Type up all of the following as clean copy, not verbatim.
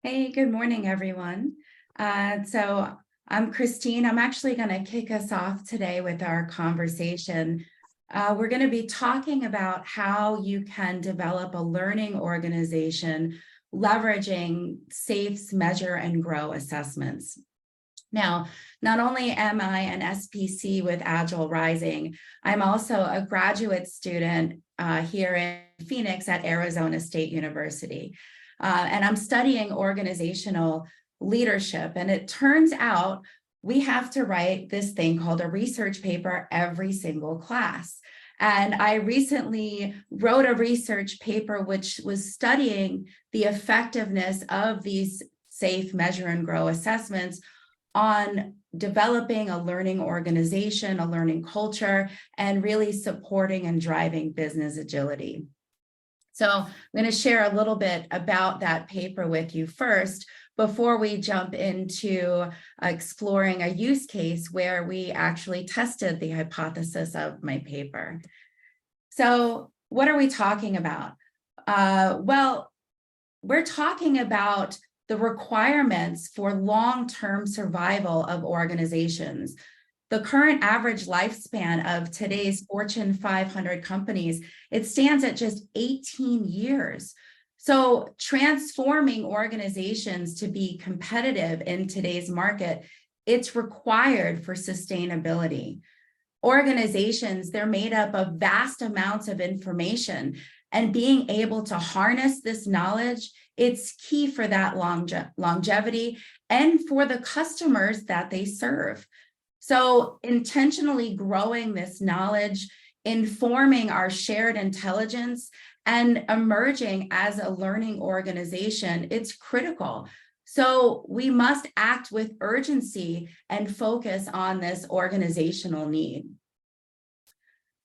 Hey, good morning, everyone. So I'm Kristine. I'm actually going to kick us off today with our conversation. We're going to be talking about how you can develop a learning organization leveraging SAFE's measure and grow assessments. Now, not only am I an SPC with Agile Rising, I'm also a graduate student here in Phoenix at Arizona State University. And I'm studying organizational leadership. And it turns out we have to write this thing called a research paper every single class. And I recently wrote a research paper which was studying the effectiveness of these SAFE measure and grow assessments on developing a learning organization, a learning culture, and really supporting and driving business agility. So I'm going to share a little bit about that paper with you first before we jump into exploring a use case where we actually tested the hypothesis of my paper. So what are we talking about? Well, we're talking about the requirements for long-term survival of organizations. The current average lifespan of today's Fortune 500 companies, it stands at just 18 years. So transforming organizations to be competitive in today's market, it's required for sustainability. Organizations, they're made up of vast amounts of information, and being able to harness this knowledge, it's key for that longevity and for the customers that they serve. So intentionally growing this knowledge, informing our shared intelligence, and emerging as a learning organization, it's critical. So we must act with urgency and focus on this organizational need.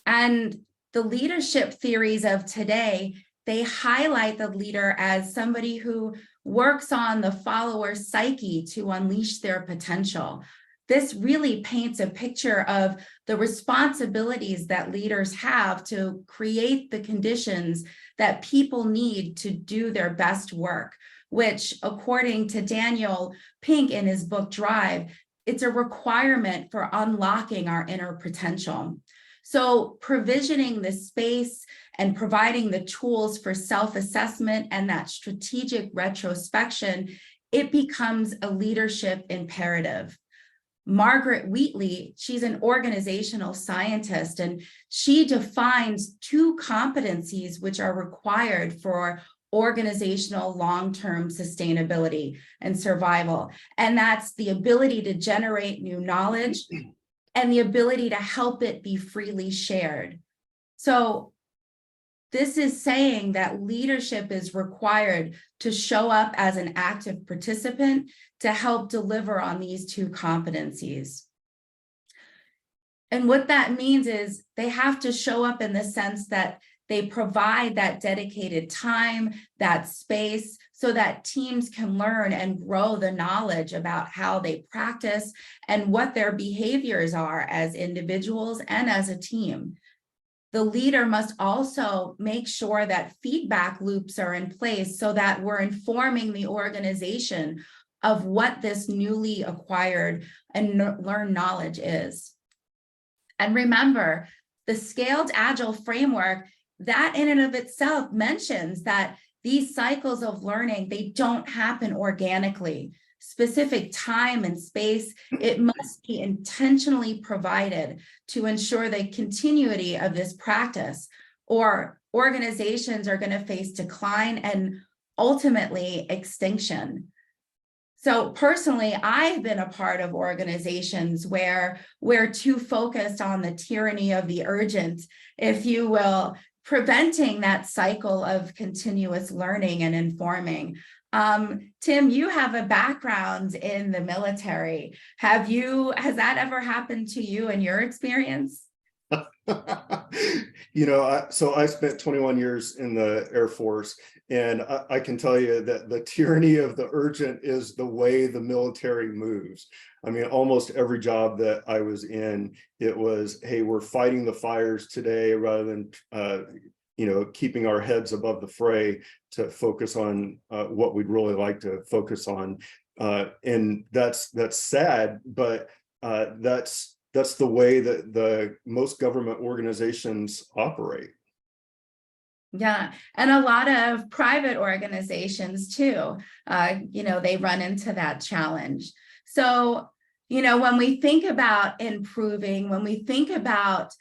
And the leadership theories of today, they highlight the leader as somebody who works on the follower's psyche to unleash their potential. This really paints a picture of the responsibilities that leaders have to create the conditions that people need to do their best work, which, according to Daniel Pink in his book Drive, it's a requirement for unlocking our inner potential. So provisioning the space and providing the tools for self-assessment and that strategic retrospection, it becomes a leadership imperative. Margaret Wheatley, she's an organizational scientist, and she defines two competencies which are required for organizational long-term sustainability and survival. And that's the ability to generate new knowledge and the ability to help it be freely shared. So this is saying that leadership is required to show up as an active participant to help deliver on these two competencies. And what that means is they have to show up in the sense that they provide that dedicated time, that space, so that teams can learn and grow the knowledge about how they practice and what their behaviors are as individuals and as a team. The leader must also make sure that feedback loops are in place so that we're informing the organization of what this newly acquired and learned knowledge is. And remember, the scaled Agile framework, that in and of itself mentions that these cycles of learning, they don't happen organically. Specific time and space, it must be intentionally provided to ensure the continuity of this practice, or organizations are going to face decline and ultimately extinction. So personally, I've been a part of organizations where we're too focused on the tyranny of the urgent, if you will, preventing that cycle of continuous learning and informing. Tim, you have a background in the military. Has that ever happened to you in your experience? So I spent 21 years in the Air Force, and I can tell you that the tyranny of the urgent is the way the military moves. I mean, almost every job that I was in, it was, hey, we're fighting the fires today rather than keeping our heads above the fray to focus on what we'd really like to focus on. And that's sad, but that's the way that the most government organizations operate. Yeah, and a lot of private organizations too, they run into that challenge. So, when we think about improving, when we think about,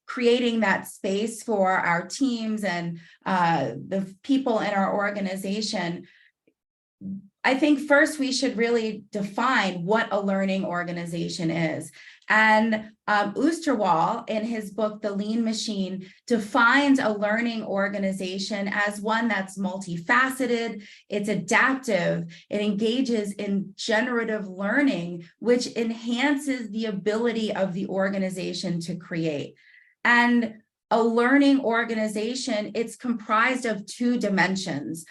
creating that space for our teams and the people in our organization, I think first we should really define what a learning organization is. And Oosterwal, in his book, The Lean Machine, defines a learning organization as one that's multifaceted, it's adaptive, it engages in generative learning, which enhances the ability of the organization to create. And a learning organization, it's comprised of two dimensions: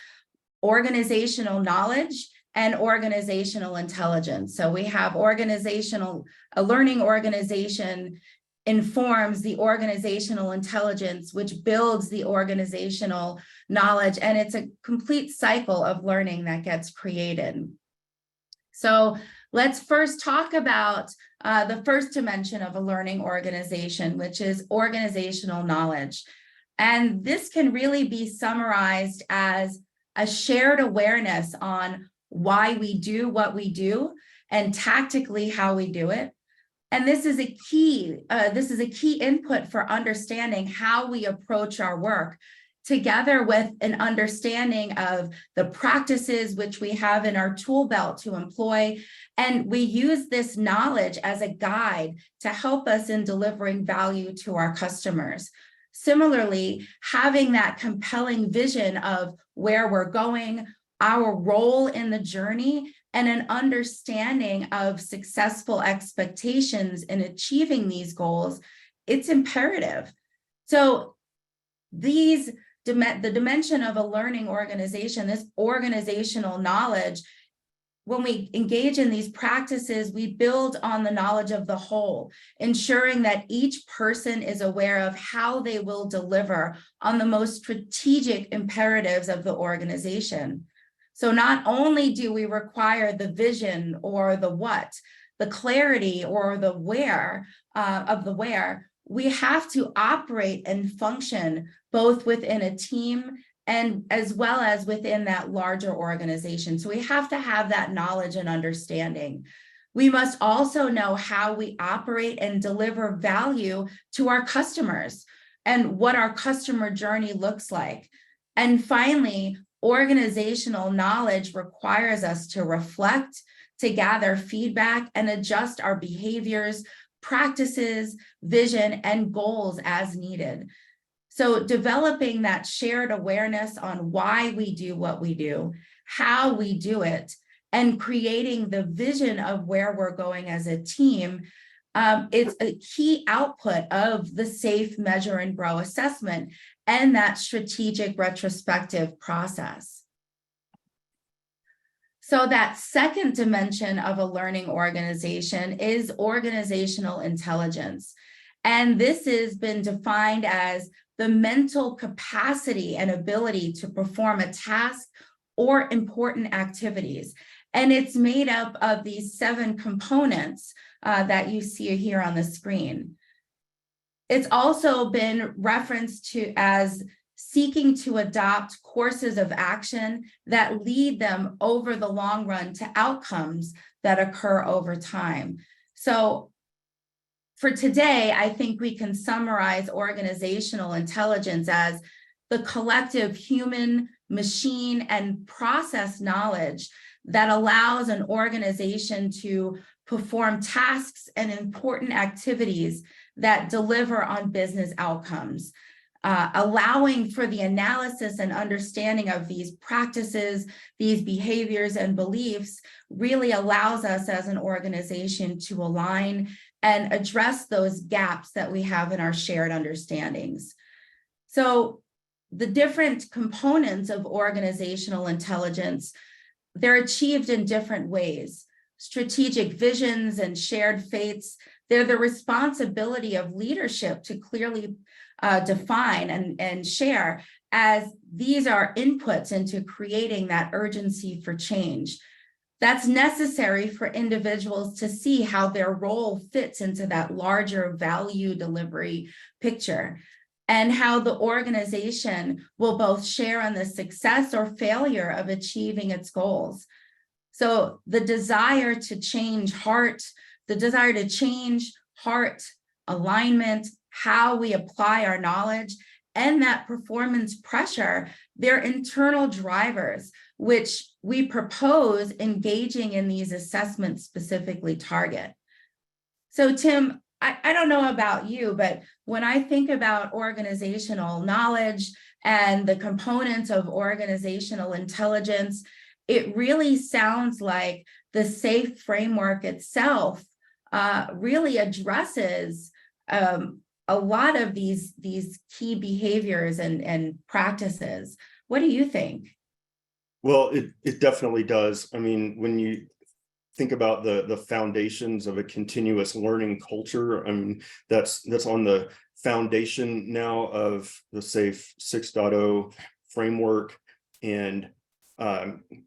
organizational knowledge and organizational intelligence. So we have a learning organization informs the organizational intelligence, which builds the organizational knowledge, and it's a complete cycle of learning that gets created. So let's first talk about the first dimension of a learning organization, which is organizational knowledge. And this can really be summarized as a shared awareness on why we do what we do and tactically how we do it. And this is a key input for understanding how we approach our work, together with an understanding of the practices which we have in our tool belt to employ. And we use this knowledge as a guide to help us in delivering value to our customers. Similarly, having that compelling vision of where we're going, our role in the journey, and an understanding of successful expectations in achieving these goals, it's imperative. So the dimension of a learning organization, this organizational knowledge, when we engage in these practices, we build on the knowledge of the whole, ensuring that each person is aware of how they will deliver on the most strategic imperatives of the organization. So not only do we require the vision or the what, the clarity or the where of the where, we have to operate and function both within a team and as well as within that larger organization. So we have to have that knowledge and understanding. We must also know how we operate and deliver value to our customers and what our customer journey looks like. And finally, organizational knowledge requires us to reflect, to gather feedback, and adjust our behaviors, practices, vision, and goals as needed. So developing that shared awareness on why we do what we do, how we do it, and creating the vision of where we're going as a team, it's a key output of the SAFE, Measure, and Grow assessment and that strategic retrospective process. So that second dimension of a learning organization is organizational intelligence. And this has been defined as the mental capacity and ability to perform a task or important activities. And it's made up of these 7 components that you see here on the screen. It's also been referenced to as seeking to adopt courses of action that lead them over the long run to outcomes that occur over time. So for today, I think we can summarize organizational intelligence as the collective human, machine, and process knowledge that allows an organization to perform tasks and important activities that deliver on business outcomes. Allowing for the analysis and understanding of these practices, these behaviors and beliefs really allows us as an organization to align and address those gaps that we have in our shared understandings. So the different components of organizational intelligence, they're achieved in different ways. Strategic visions and shared fates, they're the responsibility of leadership to clearly define and share, as these are inputs into creating that urgency for change. That's necessary for individuals to see how their role fits into that larger value delivery picture, and how the organization will both share in the success or failure of achieving its goals. So the desire to change heart, alignment, how we apply our knowledge, and that performance pressure, they're internal drivers, which we propose engaging in these assessments specifically target. So Tim, I don't know about you, but when I think about organizational knowledge and the components of organizational intelligence, it really sounds like the SAFE framework itself really addresses a lot of these key behaviors and practices. What do you think? Well, it definitely does. I mean, when you think about the foundations of a continuous learning culture, I mean, that's on the foundation now of the SAFE 6.0 framework. And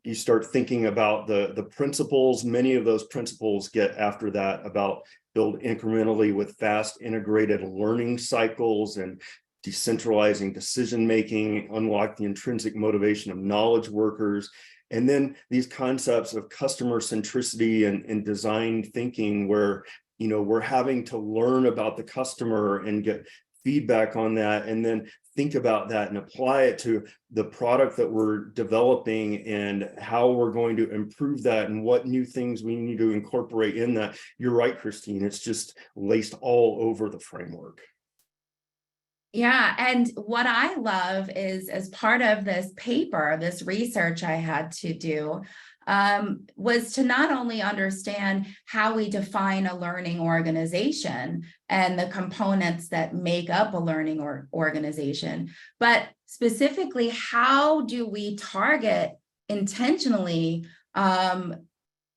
you start thinking about the principles. Many of those principles get after that about build incrementally with fast integrated learning cycles and decentralizing decision-making, unlock the intrinsic motivation of knowledge workers. And then these concepts of customer centricity and design thinking, where, you know, we're having to learn about the customer and get feedback on that, and then think about that and apply it to the product that we're developing and how we're going to improve that and what new things we need to incorporate in that. You're right, Kristine, it's just laced all over the framework. Yeah, and what I love is, as part of this paper, this research I had to do, was to not only understand how we define a learning organization and the components that make up a learning organization, but specifically, how do we target intentionally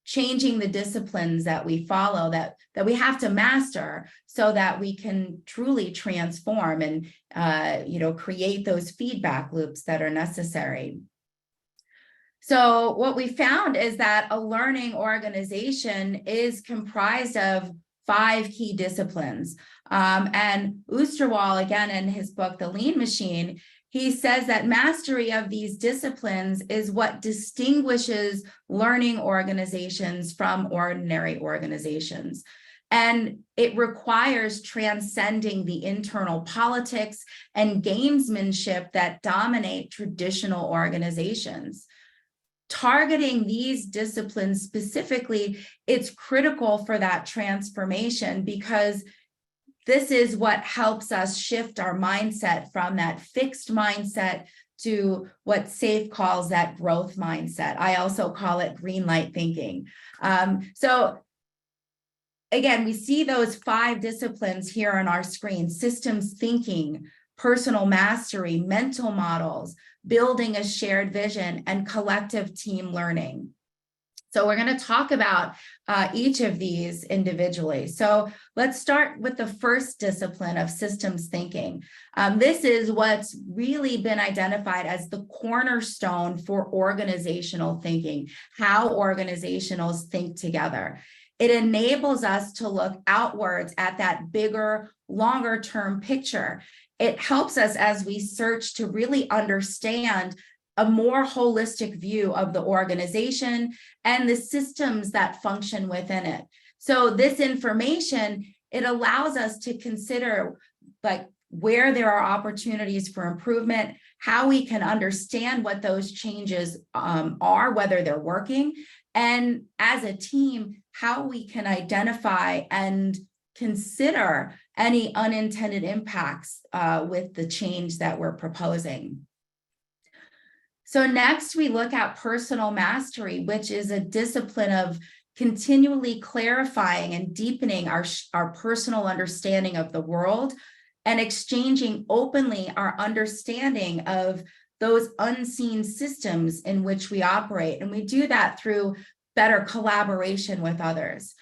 changing the disciplines that we follow, that we have to master, so that we can truly transform and create those feedback loops that are necessary. So what we found is that a learning organization is comprised of 5 key disciplines. And Oosterwal, again, in his book, The Lean Machine, he says that mastery of these disciplines is what distinguishes learning organizations from ordinary organizations. And it requires transcending the internal politics and gamesmanship that dominate traditional organizations. Targeting these disciplines specifically, it's critical for that transformation, because this is what helps us shift our mindset from that fixed mindset to what SAFE calls that growth mindset. I also call it green light thinking. So again, we see those 5 disciplines here on our screen: systems thinking, personal mastery, mental models, building a shared vision, and collective team learning. So we're going to talk about each of these individually. So let's start with the first discipline of systems thinking. This is what's really been identified as the cornerstone for organizational thinking, how organizations think together. It enables us to look outwards at that bigger, longer term picture. It helps us as we search to really understand a more holistic view of the organization and the systems that function within it. So this information, it allows us to consider like where there are opportunities for improvement, how we can understand what those changes are, whether they're working, and as a team, how we can identify and consider any unintended impacts with the change that we're proposing. So next, we look at personal mastery, which is a discipline of continually clarifying and deepening our personal understanding of the world and exchanging openly our understanding of those unseen systems in which we operate. And we do that through better collaboration with others.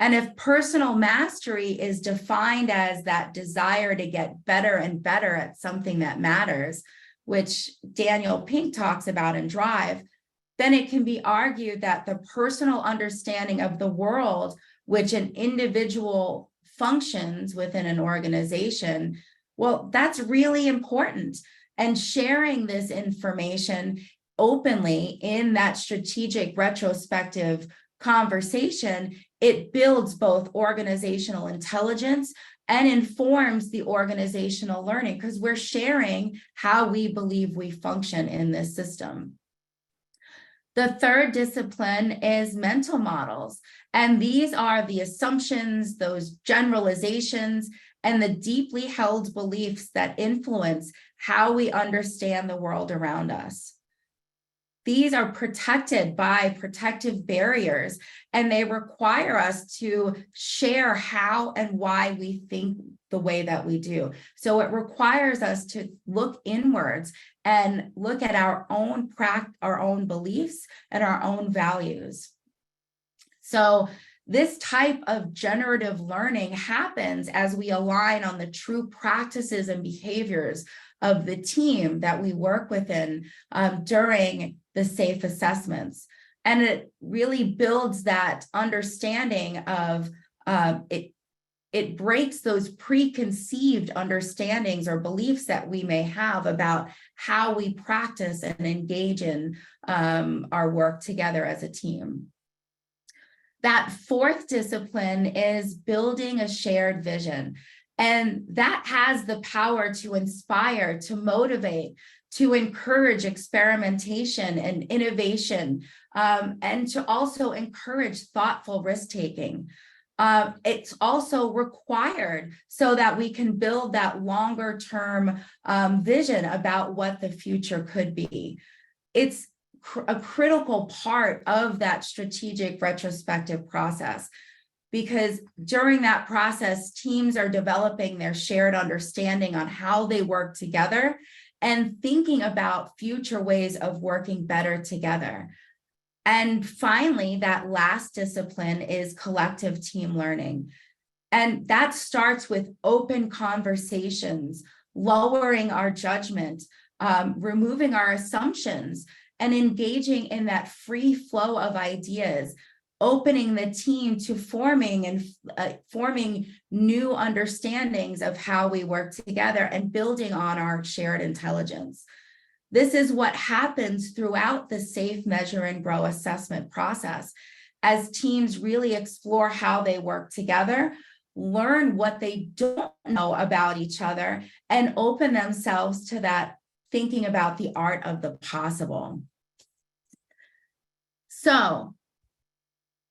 And if personal mastery is defined as that desire to get better and better at something that matters, which Daniel Pink talks about in Drive, then it can be argued that the personal understanding of the world, which an individual functions within an organization, well, that's really important. And sharing this information openly in that strategic retrospective conversation, it builds both organizational intelligence and informs the organizational learning, because we're sharing how we believe we function in this system. The third discipline is mental models. And these are the assumptions, those generalizations, and the deeply held beliefs that influence how we understand the world around us. These are protected by protective barriers, and they require us to share how and why we think the way that we do. So it requires us to look inwards and look at our own beliefs and our own values. So this type of generative learning happens as we align on the true practices and behaviors of the team that we work within during the SAFE assessments. And it really builds that understanding of it breaks those preconceived understandings or beliefs that we may have about how we practice and engage in our work together as a team. That fourth discipline is building a shared vision. And that has the power to inspire, to motivate, to encourage experimentation and innovation, and to also encourage thoughtful risk-taking. It's also required so that we can build that longer-term vision about what the future could be. It's a critical part of that strategic retrospective process, because during that process, teams are developing their shared understanding on how they work together and thinking about future ways of working better together. And finally, that last discipline is collective team learning. And that starts with open conversations, lowering our judgment, removing our assumptions, and engaging in that free flow of ideas, opening the team to forming new understandings of how we work together and building on our shared intelligence. This is what happens throughout the SAFE, Measure, and Grow assessment process, as teams really explore how they work together, learn what they don't know about each other, and open themselves to that thinking about the art of the possible. So,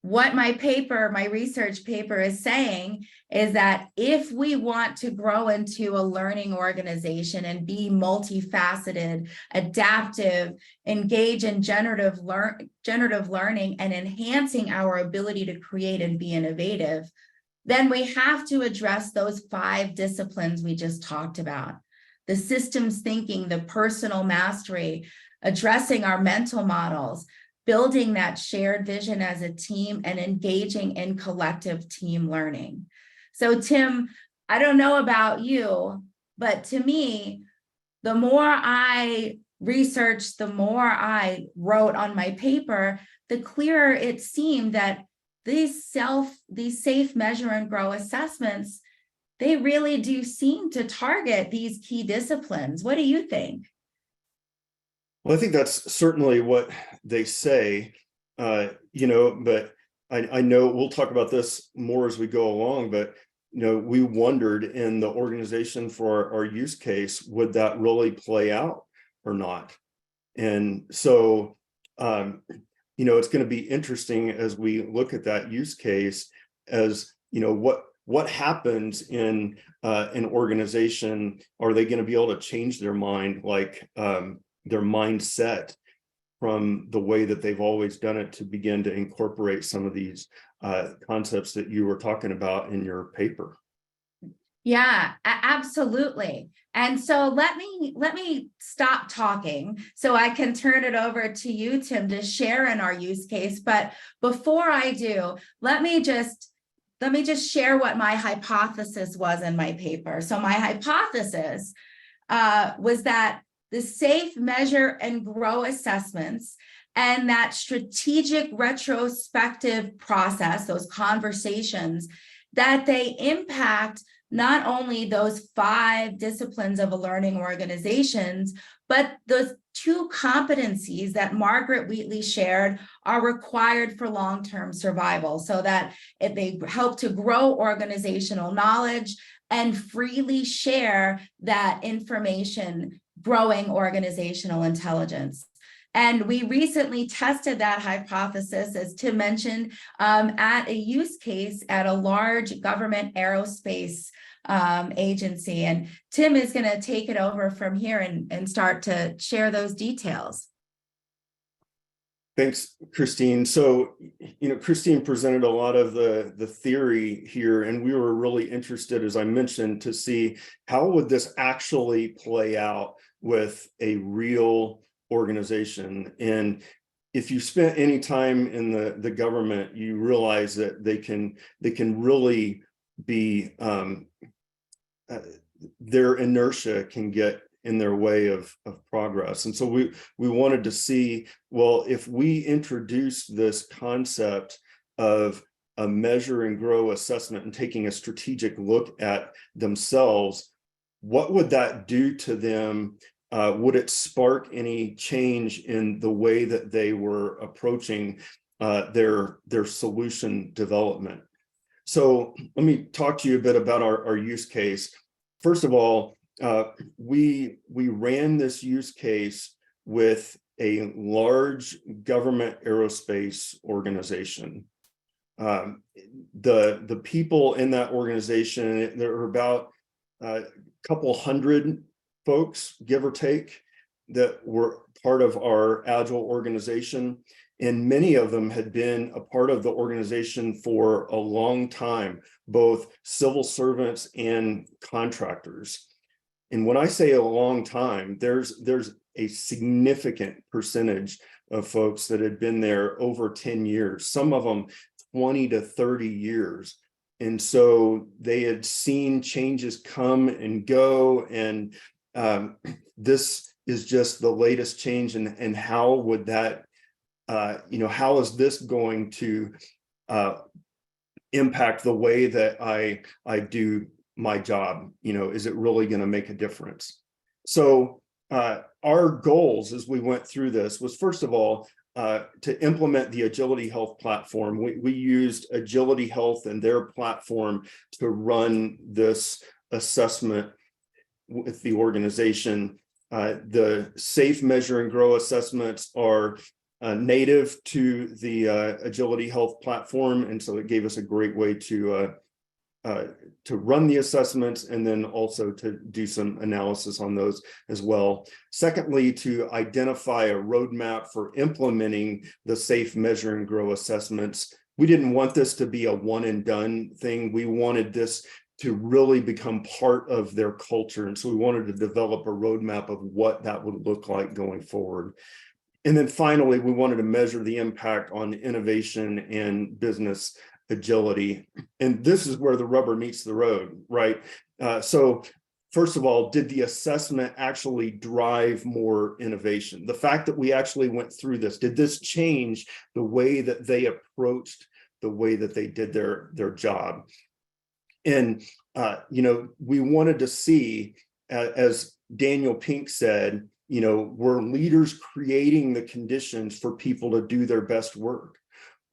what my research paper is saying is that if we want to grow into a learning organization and be multifaceted, adaptive, engage in generative learning, and enhancing our ability to create and be innovative, then we have to address those 5 disciplines we just talked about. The systems thinking, the personal mastery, addressing our mental models, building that shared vision as a team, and engaging in collective team learning. So Tim, I don't know about you, but to me, the more I researched, the more I wrote on my paper, the clearer it seemed that these SAFE, Measure, and Grow assessments, they really do seem to target these key disciplines. What do you think? Well, I think that's certainly what they say, but I know we'll talk about this more as we go along, but, we wondered in the organization for our use case, would that really play out or not? And so, it's going to be interesting as we look at that use case as, what happens in an organization. Are they going to be able to change their mind, their mindset from the way that they've always done it, to begin to incorporate some of these concepts that you were talking about in your paper? Yeah, absolutely. And so let me stop talking so I can turn it over to you, Tim, to share in our use case. But before I do, let me just let me just share what my hypothesis was in my paper. So my hypothesis was that the safe, measure, and grow assessments and that strategic retrospective process, those conversations, that they impact not only those 5 disciplines of a learning organizations, but those 2 competencies that Margaret Wheatley shared are required for long-term survival, so that if they help to grow organizational knowledge and freely share that information, growing organizational intelligence. And we recently tested that hypothesis, as Tim mentioned, at a use case at a large government aerospace agency. And Tim is going to take it over from here and start to share those details. Thanks, Kristine. So, Kristine presented a lot of the theory here, and we were really interested, as I mentioned, to see how would this actually play out with a real organization. And if you spent any time in the government, you realize that they can really be their inertia can get in their way of progress. And so we wanted to see, well, if we introduce this concept of a measure and grow assessment and taking a strategic look at themselves, what would that do to them? Would it spark any change in the way that they were approaching their solution development? So let me talk to you a bit about our use case. First of all, we ran this use case with a large government aerospace organization. The people in that organization, there are about a couple hundred folks, give or take, that were part of our Agile organization. And many of them had been a part of the organization for a long time, both civil servants and contractors. And when I say a long time, there's a significant percentage of folks that had been there over 10 years, some of them 20 to 30 years. And so they had seen changes come and go. And this is just the latest change. And how would that, how is this going to impact the way that I do my job? Is it really going to make a difference? So our goals as we went through this was, first of all, to implement the Agility Health platform. We used Agility Health and their platform to run this assessment with the organization. The safe, measure, and grow assessments are native to the Agility Health platform, and so it gave us a great way to run the assessments and then also to do some analysis on those as well. Secondly, to identify a roadmap for implementing the safe, measure, and grow assessments. We didn't want this to be a one and done thing. We wanted this to really become part of their culture. And so we wanted to develop a roadmap of what that would look like going forward. And then finally, we wanted to measure the impact on innovation and business agility. And this is where the rubber meets the road, right? So first of all, did the assessment actually drive more innovation? The fact that we actually went through this, did this change the way that they approached the way that they did their job? And, we wanted to see, as Daniel Pink said, were leaders creating the conditions for people to do their best work?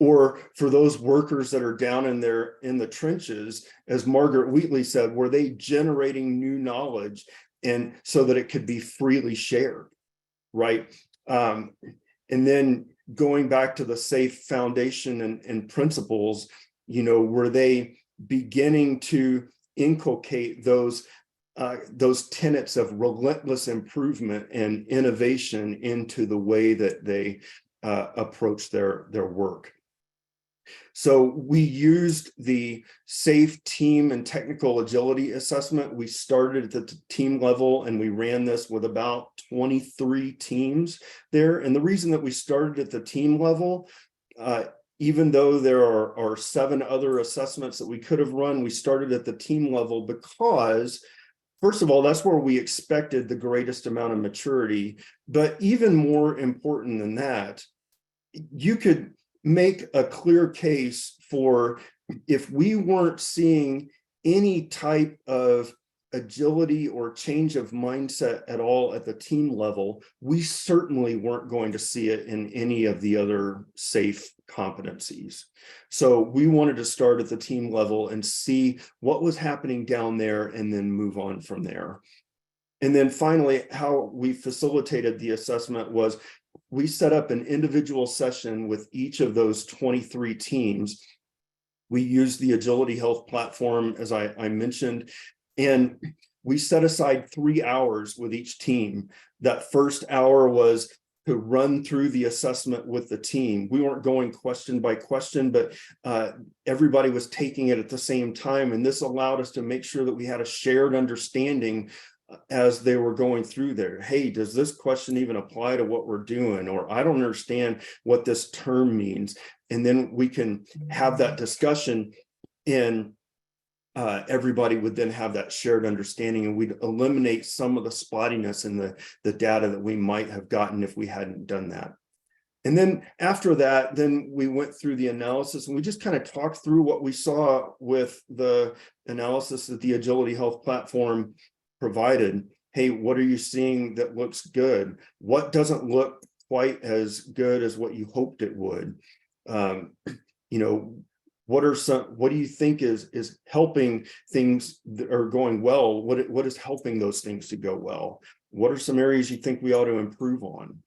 Or for those workers that are down in the trenches, as Margaret Wheatley said, were they generating new knowledge and so that it could be freely shared, right? And then going back to the safe foundation and principles, were they beginning to inculcate those tenets of relentless improvement and innovation into the way that they approach their work? So we used the safe team and technical agility assessment. We started at the team level and we ran this with about 23 teams there. And the reason that we started at the team level even though there are 7 other assessments that we could have run, we started at the team level because, first of all, that's where we expected the greatest amount of maturity. But even more important than that, you could make a clear case for, if we weren't seeing any type of agility or change of mindset at all at the team level, we certainly weren't going to see it in any of the other SAFe competencies. So we wanted to start at the team level and see what was happening down there and then move on from there. And then finally, how we facilitated the assessment was we set up an individual session with each of those 23 teams. We used the Agility Health platform, as I mentioned, and we set aside 3 hours with each team. That first hour was to run through the assessment with the team. We weren't going question by question, but everybody was taking it at the same time. And this allowed us to make sure that we had a shared understanding as they were going through there. Hey, does this question even apply to what we're doing? Or I don't understand what this term means. And then we can have that discussion, and everybody would then have that shared understanding, and we'd eliminate some of the spottiness in the data that we might have gotten if we hadn't done that. And then after that, then we went through the analysis, and we just kind of talked through what we saw with the analysis that the Agility Health platform provided. Hey, what are you seeing that looks good? What doesn't look quite as good as what you hoped it would? What do you think is helping things that are going well? What is helping those things to go well? What are some areas you think we ought to improve on?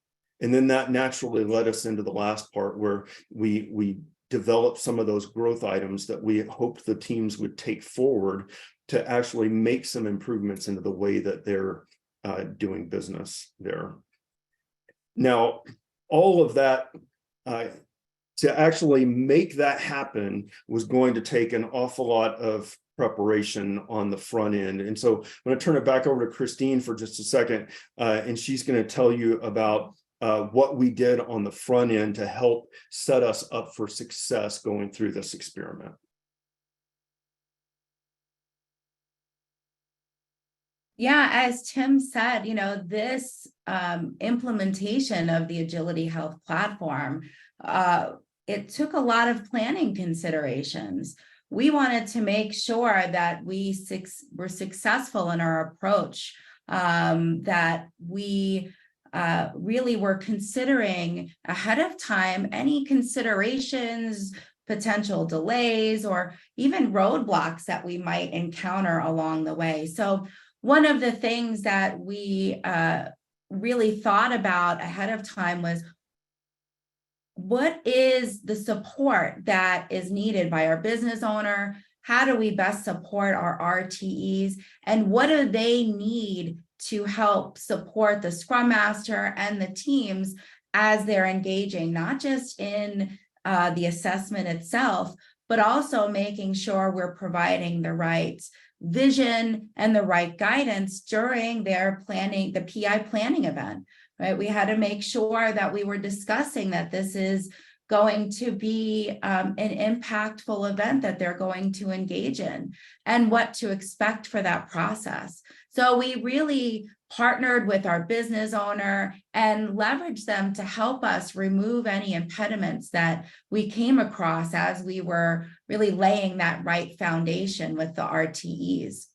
And then that naturally led us into the last part, where we developed some of those growth items that we hoped the teams would take forward to actually make some improvements into the way that they're doing business there. Now, all of that, to actually make that happen, was going to take an awful lot of preparation on the front end. And so I'm going to turn it back over to Kristine for just a second, and she's going to tell you about what we did on the front end to help set us up for success going through this experiment. Yeah, as Tim said, this implementation of the Agility Health platform, it took a lot of planning considerations. We wanted to make sure that we were successful in our approach, that we really were considering ahead of time any considerations, potential delays, or even roadblocks that we might encounter along the way. So one of the things that we really thought about ahead of time was, what is the support that is needed by our business owner? How do we best support our RTEs? And what do they need to help support the Scrum Master and the teams as they're engaging, not just in the assessment itself, but also making sure we're providing the right vision and the right guidance during their planning, the PI planning event, right? We had to make sure that we were discussing that this is going to be an impactful event that they're going to engage in, and what to expect for that process. So we really partnered with our business owner and leveraged them to help us remove any impediments that we came across as we were really laying that right foundation with the RTEs.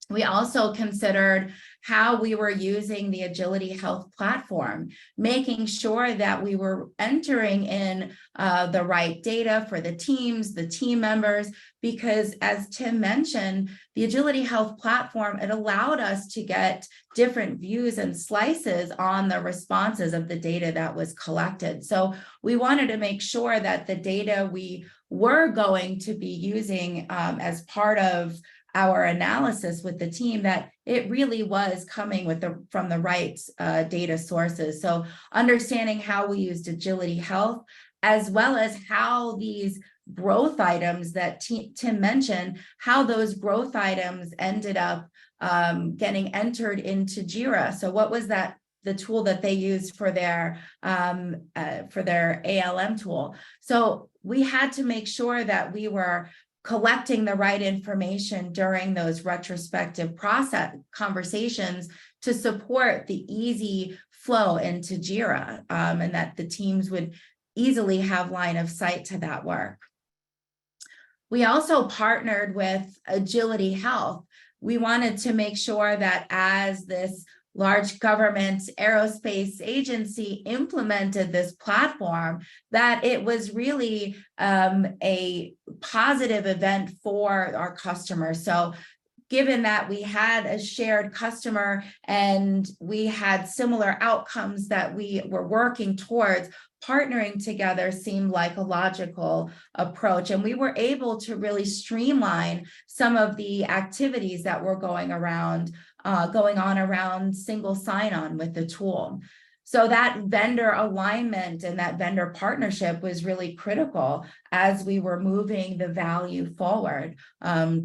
We also considered how we were using the Agility Health platform, making sure that we were entering in the right data for the teams, the team members, because as Tim mentioned, the Agility Health platform, it allowed us to get different views and slices on the responses of the data that was collected. So we wanted to make sure that the data we were going to be using as part of our analysis with the team, that it really was coming from the right data sources. So understanding how we used Agility Health, as well as how these growth items that Tim mentioned, how those growth items ended up getting entered into JIRA. So what was that the tool that they used for their ALM tool. So we had to make sure that we were collecting the right information during those retrospective process conversations to support the easy flow into JIRA, and that the teams would easily have line of sight to that work. We also partnered with Agility Health. We wanted to make sure that as this large government aerospace agency implemented this platform, that it was really a positive event for our customers. So given that we had a shared customer and we had similar outcomes that we were working towards, partnering together seemed like a logical approach. And we were able to really streamline some of the activities that were going on around single sign-on with the tool. So that vendor alignment and that vendor partnership was really critical as we were moving the value forward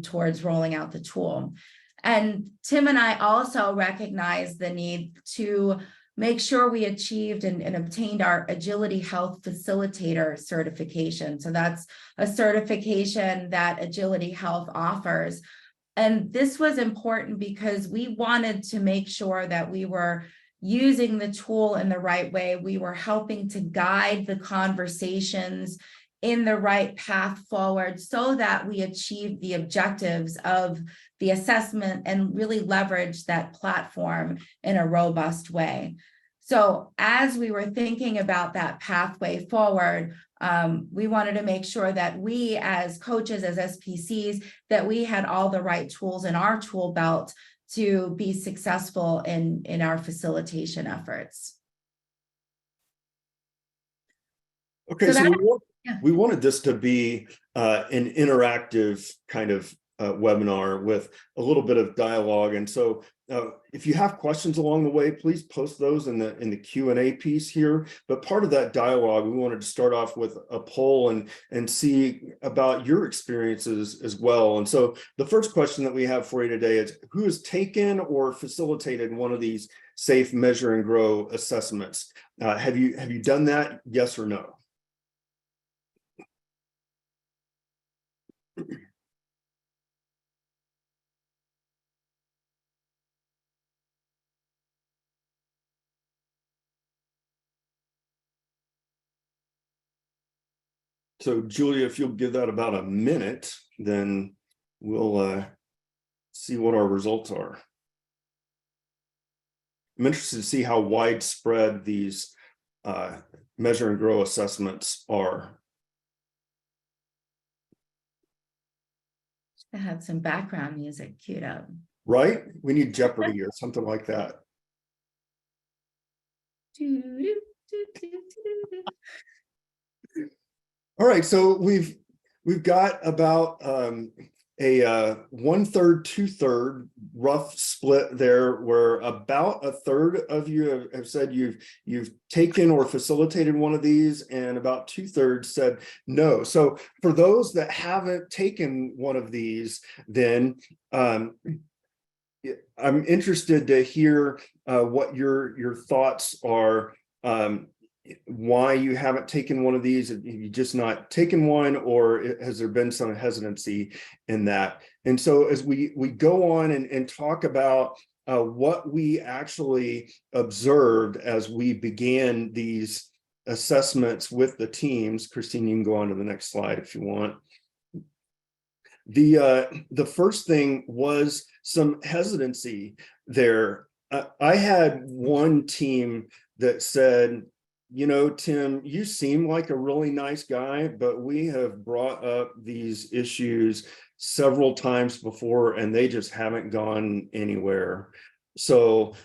towards rolling out the tool. And Tim and I also recognized the need to make sure we achieved and obtained our Agility Health Facilitator certification. So that's a certification that Agility Health offers. And this was important because we wanted to make sure that we were using the tool in the right way. We were helping to guide the conversations in the right path forward so that we achieve the objectives of the assessment and really leverage that platform in a robust way. So as we were thinking about that pathway forward, we wanted to make sure that we as coaches, as SPCs, that we had all the right tools in our tool belt to be successful in our facilitation efforts. Okay, so we wanted this to be an interactive kind of webinar with a little bit of dialogue. And so if you have questions along the way, please post those in the Q&A piece here. But part of that dialogue, we wanted to start off with a poll and see about your experiences as well. And so the first question that we have for you today is, who has taken or facilitated one of these safe, measure, and grow assessments? Have you done that? Yes or no? So Julia, if you'll give that about a minute, then we'll see what our results are. I'm interested to see how widespread these measure and grow assessments are. I had some background music queued up. Right? We need Jeopardy or something like that. All right, so we've got about a 1/3, 2/3 rough split there, where about a third of you have said you've taken or facilitated one of these, and about 2/3 said no. So for those that haven't taken one of these, then I'm interested to hear what your thoughts are. Why you haven't taken one of these? Have you just not taken one, or has there been some hesitancy in that? And so as we go on and talk about what we actually observed as we began these assessments with the teams, Kristine, you can go on to the next slide if you want. The first thing was some hesitancy there. I had one team that said, you know, Tim, you seem like a really nice guy, but we have brought up these issues several times before and they just haven't gone anywhere. So,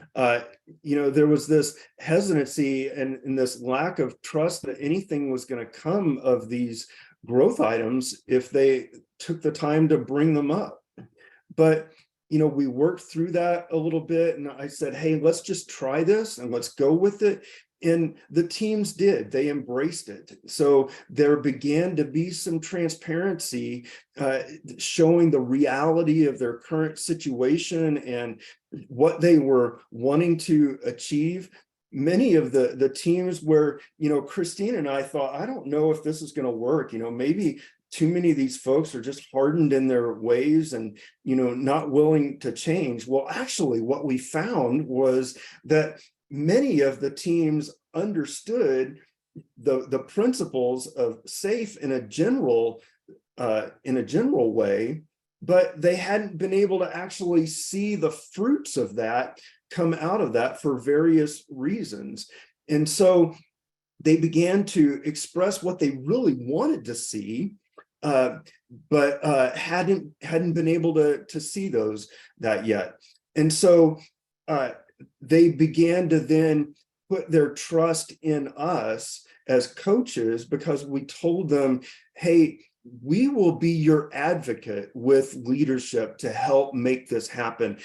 you know, there was this hesitancy and this lack of trust that anything was going to come of these growth items if they took the time to bring them up. But you know, we worked through that a little bit, and I said, hey, let's just try this and let's go with it. And the teams did, they embraced it. So there began to be some transparency showing the reality of their current situation and what they were wanting to achieve. many of the teams where, Kristine and I thought, I don't know if this is going to work, maybe too many of these folks are just hardened in their ways and, not willing to change. Well, actually, what we found was that many of the teams understood the principles of SAFe in a general way, but they hadn't been able to actually see the fruits of that come out of that for various reasons. And so they began to express what they really wanted to see, but hadn't been able to see that yet. And so they began to then put their trust in us as coaches, because we told them, hey, we will be your advocate with leadership to help make this happen.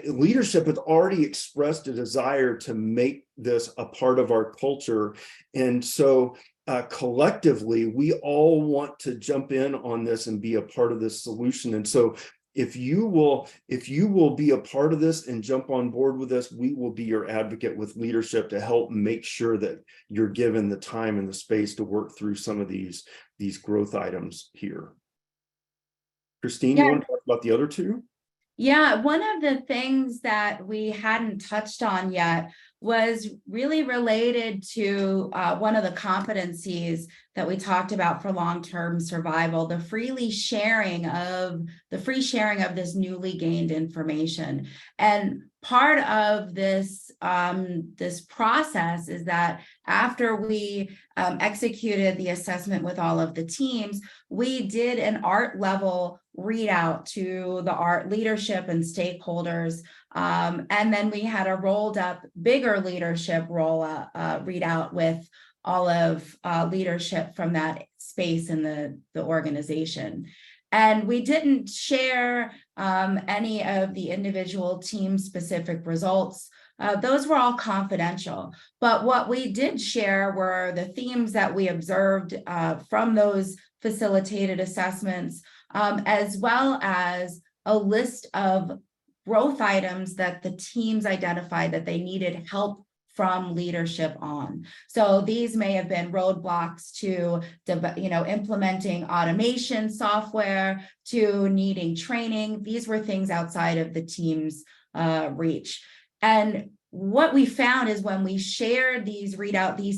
Leadership has already expressed a desire to make this a part of our culture. And so collectively, we all want to jump in on this and be a part of this solution. And so if you will be a part of this and jump on board with us, we will be your advocate with leadership to help make sure that you're given the time and the space to work through some of these growth items here. Kristine, you want to talk about the other two? Yeah, one of the things that we hadn't touched on yet was really related to one of the competencies that we talked about for long-term survival, the free sharing of this newly gained information. And part of this this process is that after we executed the assessment with all of the teams, we did an art level readout to the art leadership and stakeholders. And then we had a rolled up bigger leadership readout with all of leadership from that space in the organization. And we didn't share any of the individual team specific results. Those were all confidential. But what we did share were the themes that we observed from those facilitated assessments, as well as a list of growth items that the teams identified that they needed help from leadership on. So these may have been roadblocks to, implementing automation software, to needing training. These were things outside of the team's reach. And what we found is when we shared these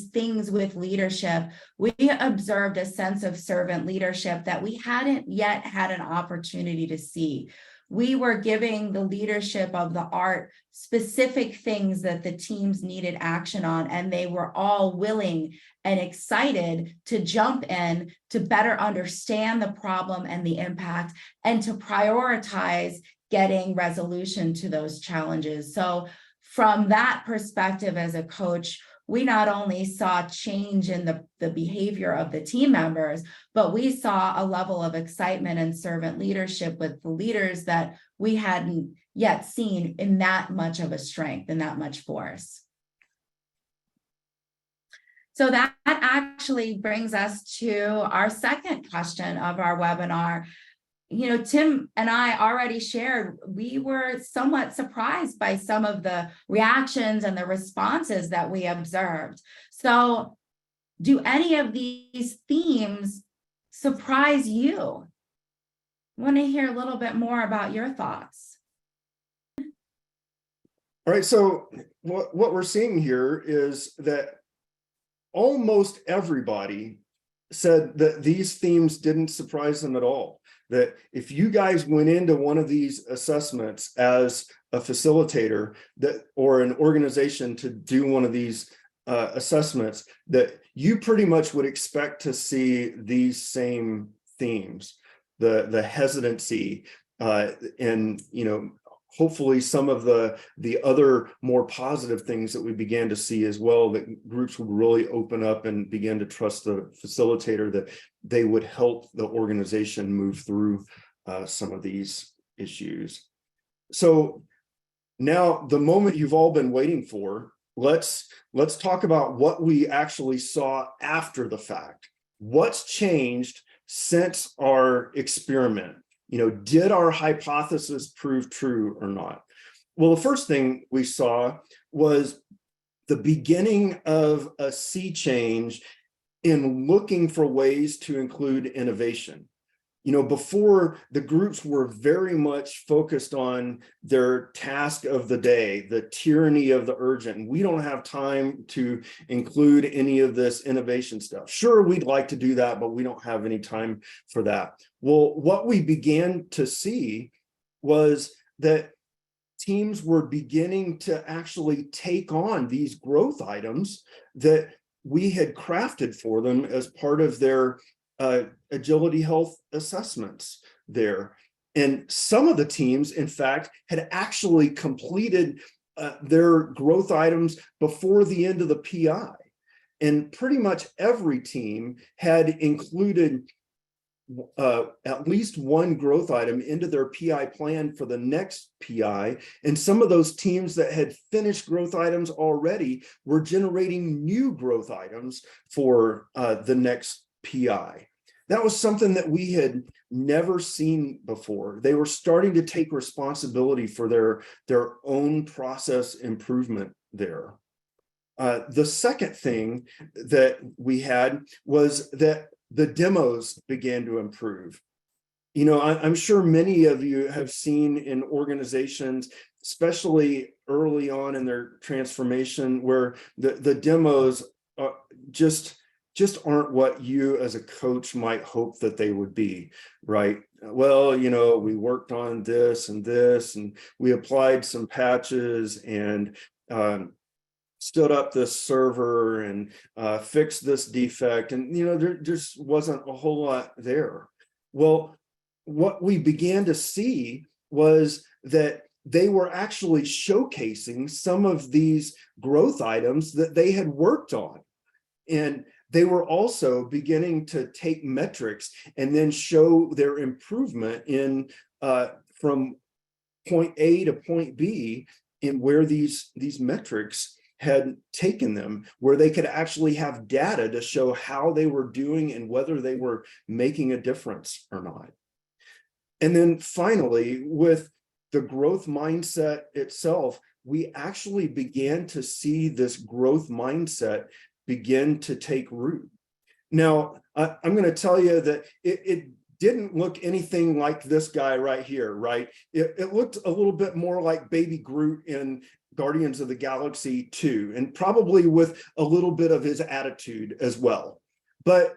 things with leadership, we observed a sense of servant leadership that we hadn't yet had an opportunity to see. We were giving the leadership of the art specific things that the teams needed action on, and they were all willing and excited to jump in to better understand the problem and the impact, and to prioritize getting resolution to those challenges. So from that perspective as a coach, we not only saw change in the behavior of the team members, but we saw a level of excitement and servant leadership with the leaders that we hadn't yet seen in that much of a strength and that much force. So that actually brings us to our second question of our webinar. Tim and I already shared, we were somewhat surprised by some of the reactions and the responses that we observed. So do any of these themes surprise you? I want to hear a little bit more about your thoughts. All right, so what we're seeing here is that almost everybody said that these themes didn't surprise them at all. That if you guys went into one of these assessments as a facilitator or an organization to do one of these assessments, that you pretty much would expect to see these same themes, the hesitancy, and hopefully some of the other more positive things that we began to see as well, that groups would really open up and begin to trust the facilitator, that they would help the organization move through some of these issues. So now the moment you've all been waiting for, let's talk about what we actually saw after the fact. What's changed since our experiment? Did our hypothesis prove true or not? Well, the first thing we saw was the beginning of a sea change in looking for ways to include innovation. You know, before, the groups were very much focused on their task of the day, the tyranny of the urgent. And we don't have time to include any of this innovation stuff. Sure, we'd like to do that, but we don't have any time for that. Well, what we began to see was that teams were beginning to actually take on these growth items that we had crafted for them as part of their agility health assessments there. And some of the teams, in fact, had actually completed their growth items before the end of the PI. And pretty much every team had included at least one growth item into their PI plan for the next PI. And some of those teams that had finished growth items already were generating new growth items for the next PI. That was something that we had never seen before. They were starting to take responsibility for their own process improvement there. The second thing that we had was that the demos began to improve. You know, I'm sure many of you have seen in organizations, especially early on in their transformation, where the demos are just aren't what you as a coach might hope that they would be, right? Well, you know, we worked on this and this, and we applied some patches and stood up this server and fixed this defect. And, you know, there just wasn't a whole lot there. Well, what we began to see was that they were actually showcasing some of these growth items that they had worked on. And they were also beginning to take metrics and then show their improvement in from point A to point B in where these metrics had taken them, where they could actually have data to show how they were doing and whether they were making a difference or not. And then finally, with the growth mindset itself, we actually began to see this growth mindset begin to take root. Now, I'm going to tell you that it didn't look anything like this guy right here, right? It looked a little bit more like Baby Groot in Guardians of the Galaxy 2, and probably with a little bit of his attitude as well. But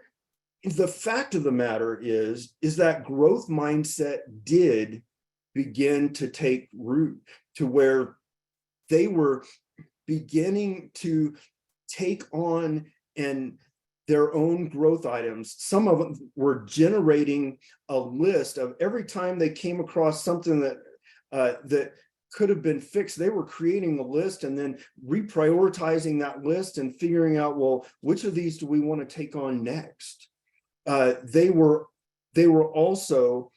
the fact of the matter is that growth mindset did begin to take root to where they were beginning to take on and their own growth items. Some of them were generating a list of every time they came across something that that could have been fixed. They were creating a list and then reprioritizing that list and figuring out, well, which of these do we want to take on next? They were also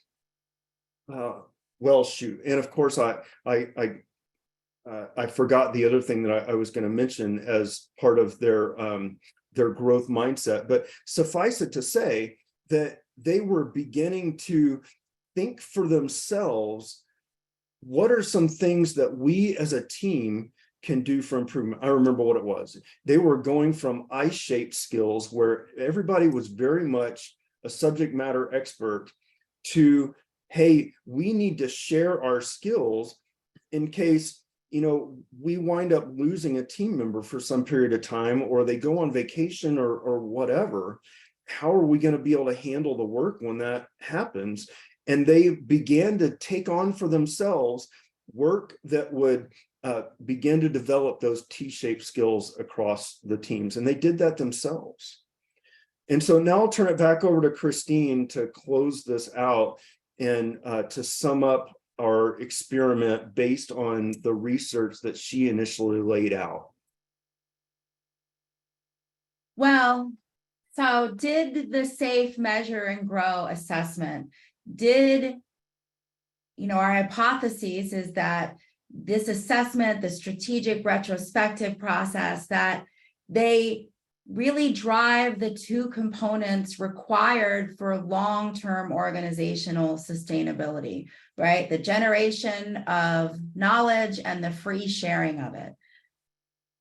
well, shoot, and of course I forgot the other thing that I was going to mention as part of their growth mindset, but suffice it to say that they were beginning to think for themselves, what are some things that we as a team can do for improvement? I remember what it was. They were going from I-shaped skills where everybody was very much a subject matter expert to, hey, we need to share our skills in case, you know, we wind up losing a team member for some period of time, or they go on vacation or whatever. How are we going to be able to handle the work when that happens? And they began to take on for themselves work that would begin to develop those T-shaped skills across the teams. And they did that themselves. And so now I'll turn it back over to Kristine to close this out and to sum up our experiment based on the research that she initially laid out. Well, so did the SAFE measure and grow assessment, did, you know, our hypothesis is that this assessment, the strategic retrospective process, that they really drive the two components required for long-term organizational sustainability, right? The generation of knowledge and the free sharing of it.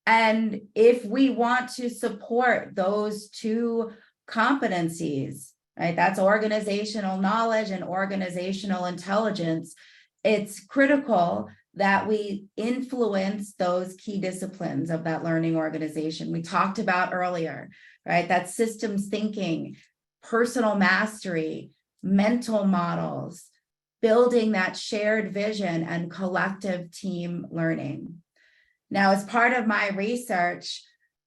And if we want to support those two competencies, right, that's organizational knowledge and organizational intelligence, it's critical that we influence those key disciplines of that learning organization. We talked about earlier, right, that systems thinking, personal mastery, mental models, building that shared vision and collective team learning. Now, as part of my research,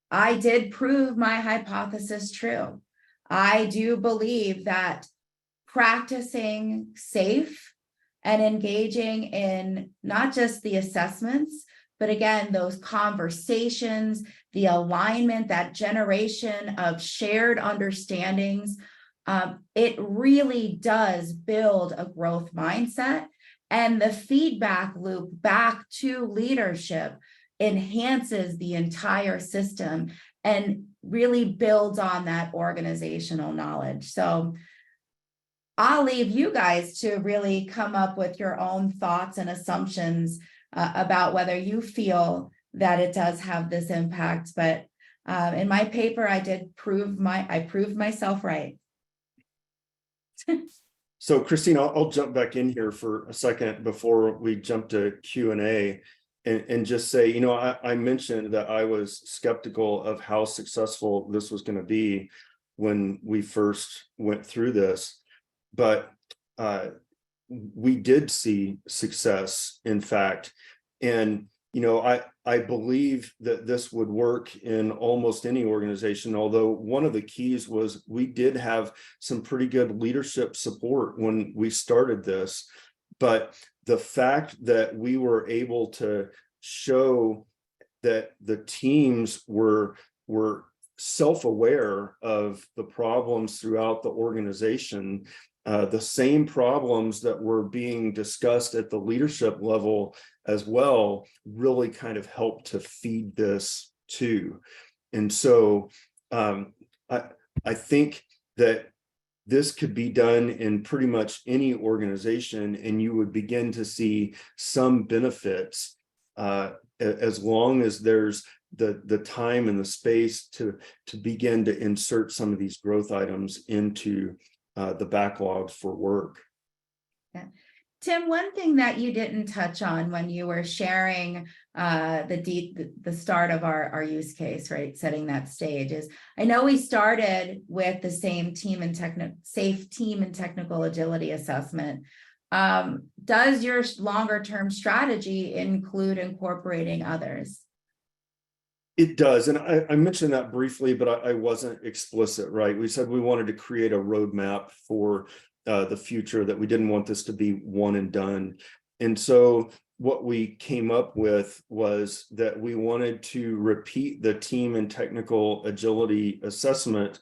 I did prove my hypothesis true. I do believe that practicing safe and engaging in not just the assessments, but again, those conversations, the alignment, that generation of shared understandings, it really does build a growth mindset, and the feedback loop back to leadership enhances the entire system and really builds on that organizational knowledge. So I'll leave you guys to really come up with your own thoughts and assumptions about whether you feel that it does have this impact. But in my paper, I proved myself right. So Kristine, I'll jump back in here for a second before we jump to Q&A and just say, you know, I mentioned that I was skeptical of how successful this was going to be when we first went through this, but we did see success, in fact. And, you know, I believe that this would work in almost any organization, although one of the keys was we did have some pretty good leadership support when we started this. But the fact that we were able to show that the teams were self-aware of the problems throughout the organization, the same problems that were being discussed at the leadership level as well, really kind of helped to feed this too. And so I think that this could be done in pretty much any organization, and you would begin to see some benefits as long as there's the time and the space to begin to insert some of these growth items into the backlog for work. Yeah. Tim, one thing that you didn't touch on when you were sharing the start of our use case, right, setting that stage, is I know we started with the same safe team and technical agility assessment. Does your longer term strategy include incorporating others? It does. And I mentioned that briefly, but I wasn't explicit, right? We said we wanted to create a roadmap for the future, that we didn't want this to be one and done. And so what we came up with was that we wanted to repeat the team and technical agility assessment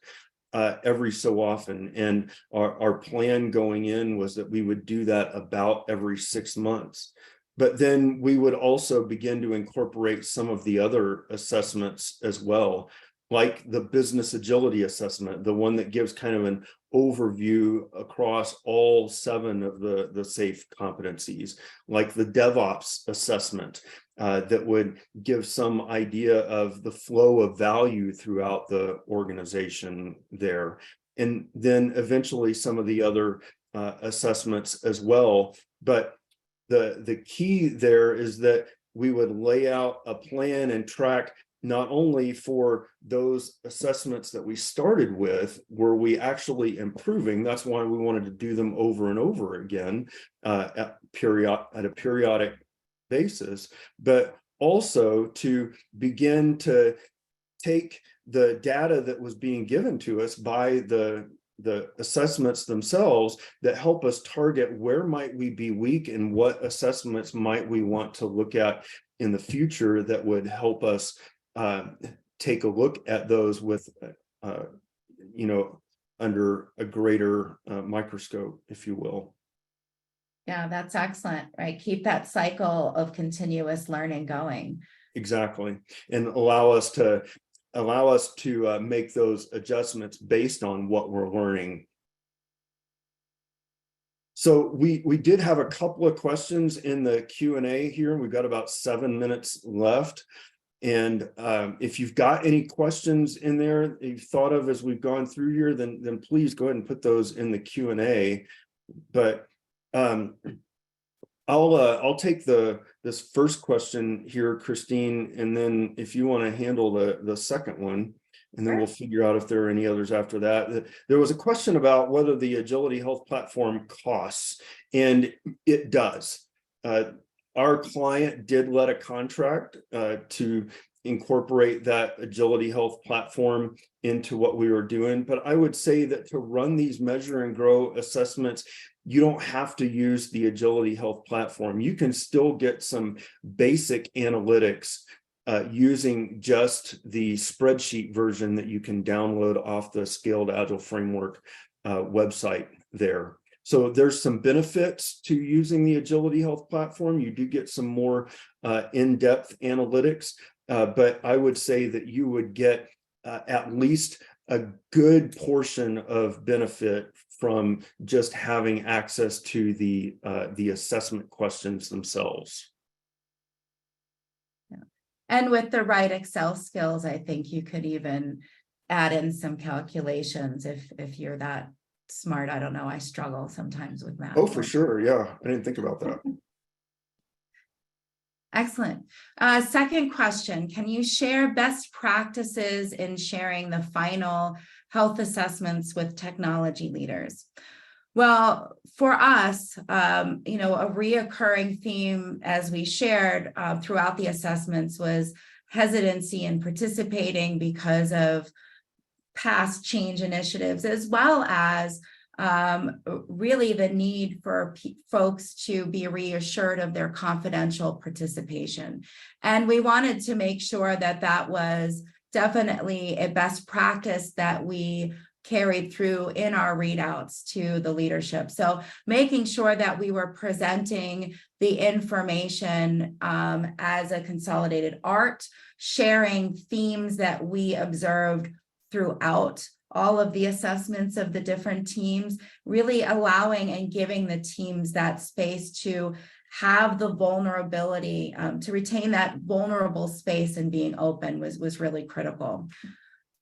every so often. And our plan going in was that we would do that about every 6 months. But then we would also begin to incorporate some of the other assessments as well, like the business agility assessment, the one that gives kind of an overview across all 7 of the SAFE competencies, like the DevOps assessment that would give some idea of the flow of value throughout the organization there. And then eventually some of the other assessments as well. But the key there is that we would lay out a plan and track not only for those assessments that we started with, were we actually improving? That's why we wanted to do them over and over again at a periodic basis, but also to begin to take the data that was being given to us by the assessments themselves that help us target where might we be weak and what assessments might we want to look at in the future that would help us take a look at those with, under a greater microscope, if you will. Yeah, that's excellent, right? Keep that cycle of continuous learning going. Exactly. And allow us to make those adjustments based on what we're learning. So we did have a couple of questions in the Q&A here. We've got about 7 minutes left. And if you've got any questions in there that you've thought of as we've gone through here, then please go ahead and put those in the Q&A. But I'll take this first question here, Kristine, and then if you want to handle the second one, and then we'll figure out if there are any others after that. There was a question about whether the Agility Health platform costs, and it does. Our client did let a contract to incorporate that Agility Health platform into what we were doing. But I would say that to run these measure and grow assessments, you don't have to use the Agility Health platform. You can still get some basic analytics using just the spreadsheet version that you can download off the Scaled Agile Framework website there. So there's some benefits to using the Agility Health platform. You do get some more in-depth analytics, but I would say that you would get at least a good portion of benefit from just having access to the assessment questions themselves. Yeah. And with the right Excel skills, I think you could even add in some calculations if you're that smart. I don't know. I struggle sometimes with math. Oh, for sure. Yeah, I didn't think about that. Excellent. Second question, can you share best practices in sharing the final health assessments with technology leaders? Well, for us, a reoccurring theme, as we shared throughout the assessments, was hesitancy in participating because of past change initiatives, as well as really the need for folks to be reassured of their confidential participation. And we wanted to make sure that that was definitely a best practice that we carried through in our readouts to the leadership. So making sure that we were presenting the information as a consolidated art, sharing themes that we observed throughout all of the assessments of the different teams, really allowing and giving the teams that space to have the vulnerability, to retain that vulnerable space and being open was really critical.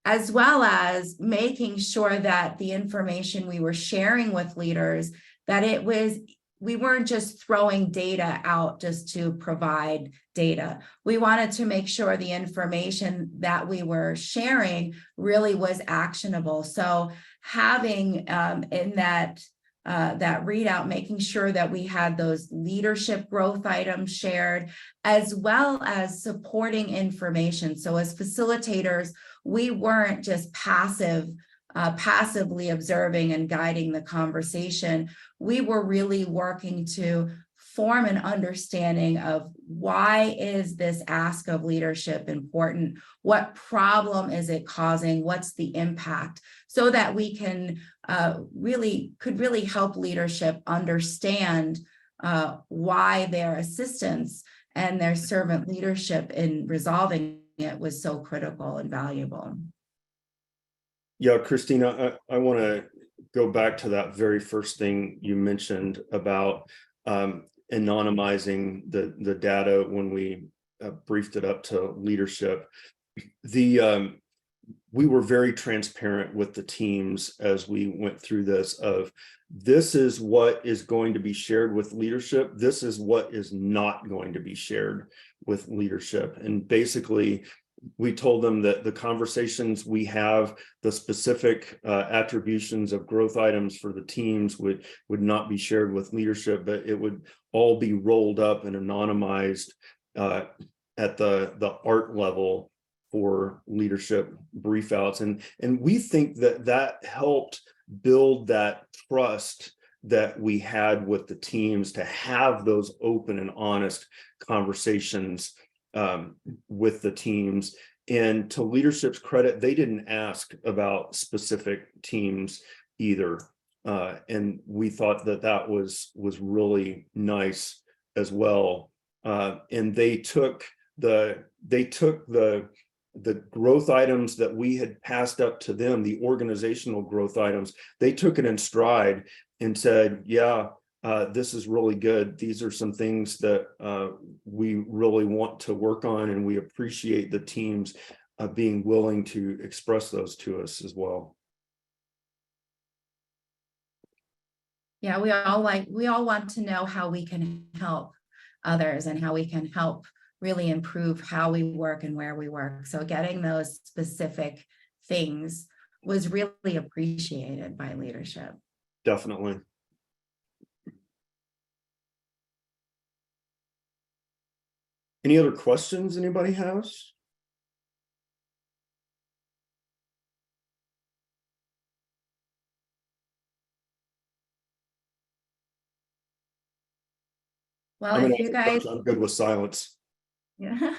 As well as making sure that the information we were sharing with leaders, that we weren't just throwing data out just to provide data. We wanted to make sure the information that we were sharing really was actionable. So having in that readout, making sure that we had those leadership growth items shared, as well as supporting information. So as facilitators, we weren't just passively observing and guiding the conversation. We were really working to form an understanding of why is this ask of leadership important? What problem is it causing? What's the impact? So that we can really help leadership understand why their assistance and their servant leadership in resolving it was so critical and valuable. Yeah, Kristine, I want to go back to that very first thing you mentioned about anonymizing the data when we briefed it up to leadership. We were very transparent with the teams as we went through this is what is going to be shared with leadership. This is what is not going to be shared with leadership. And basically, we told them that the conversations we have, the specific attributions of growth items for the teams would not be shared with leadership, but it would all be rolled up and anonymized at the art level for leadership briefouts. And we think that helped build that trust that we had with the teams to have those open and honest conversations with the teams. And to leadership's credit, they didn't ask about specific teams either. And we thought that was really nice as well. And they took the growth items that we had passed up to them, the organizational growth items, they took it in stride and said, yeah, this is really good. These are some things that we really want to work on, and we appreciate the teams being willing to express those to us as well. Yeah, we all want to know how we can help others and how we can help really improve how we work and where we work. So getting those specific things was really appreciated by leadership. Definitely. Any other questions anybody has? Well, I'm if you guys, I'm good with silence. yeah.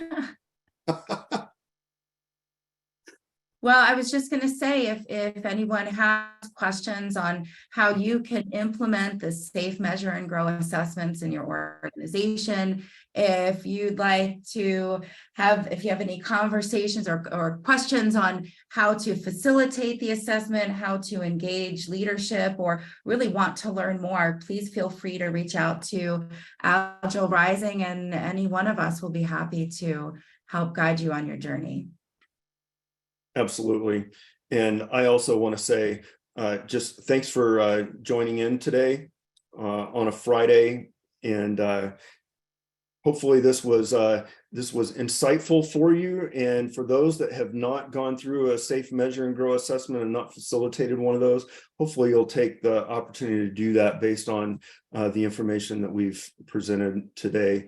Well, I was just going to say, if anyone has questions on how you can implement the safe, measure, and grow assessments in your organization, if you'd like to if you have any conversations or questions on how to facilitate the assessment, how to engage leadership, or really want to learn more, please feel free to reach out to Agile Rising, and any one of us will be happy to help guide you on your journey. Absolutely. And I also want to say, just thanks for joining in today on a Friday. And hopefully this was insightful for you. And for those that have not gone through a safe, measure, and grow assessment and not facilitated one of those, hopefully you'll take the opportunity to do that based on the information that we've presented today.